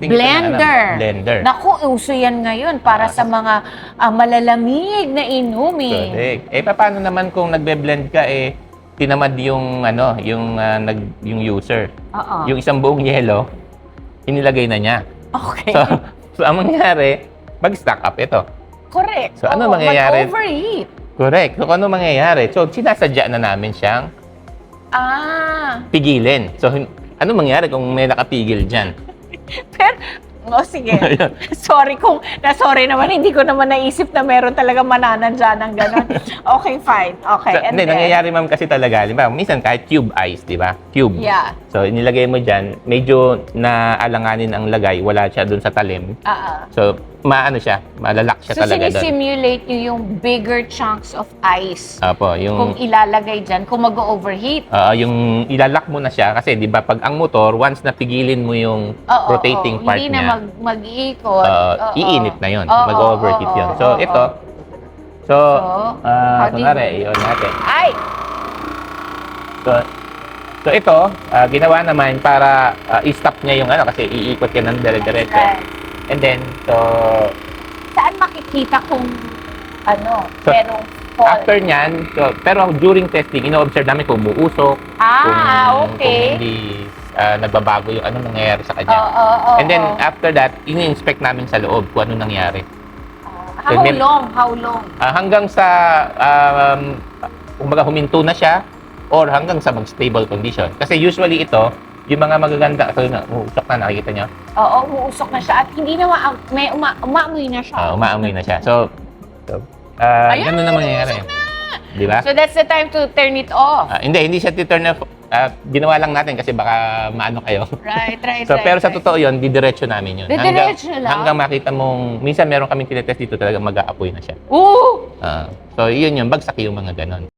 Blender. Blender. Naku, uso yan ngayon para sa mga malalamig na inumin. Correct. Paano naman kung nagbe-blend ka, tinamad yung, yung user. Oo. Yung isang buong yelo, inilagay na niya. Okay. So ang mangyayari, mag-stack up ito. Correct. So, ano mangyayari? Mag-overheat. Correct. So, ano mangyayari? So, sinasadya na namin siyang pigilin. So, ano mangyayari kung may nakapigil dyan? Pero, sige. Sorry naman. Hindi ko naman naisip na meron talaga mananadya ng gano'n. Okay, fine. Okay. So, hindi, nangyayari ma'am kasi talaga. Di ba? Minsan kahit cube ice, di ba? Cube. Yeah. So, inilagay mo dyan, medyo naalanganin ang lagay. Wala siya dun sa talim. So, malalak siya talaga doon. So, sinisimulate nyo yung bigger chunks of ice. Apo, Kung ilalagay dyan, kung mag-overheat. Yung ilalak mo na siya kasi 'di ba pag ang motor once napigilin mo yung rotating part hindi niya, na mag-iikot. iinit na 'yon, mag-overheat 'yon. So ito. Kunwari, iyon natin. Ay! So ito, ginawa naman para i-stop niya yung kasi iikot ka ng dire-diretso. Right. And then, Saan makikita kung So, merong fault? after nyan, pero during testing, ino-observe namin kung umuusok, kung Okay. hindi nagbabago yung ano nangyayari sa kanya. And then, after that, ini-inspect namin sa loob kung ano nangyari. How long? Hanggang sa, kumbaga huminto na siya, or hanggang sa mag-stable condition. Kasi usually ito, yung mga magaganda, uusok na, nakikita nyo? Oo, umuusok na siya at hindi na umaamoy na siya. Umaamoy na siya. So ganun na mangyayari. Di ba? So that's the time to turn it off. Hindi siya ti-turn off. Ginawa lang natin kasi baka maano kayo. Right. Pero sa totoo yun, didiretso namin yun. Didiretso lang? Hanggang makita mong, minsan meron kaming tinetest dito talaga mag-aapoy na siya. Ooh! So yun bagsak yung mga ganon.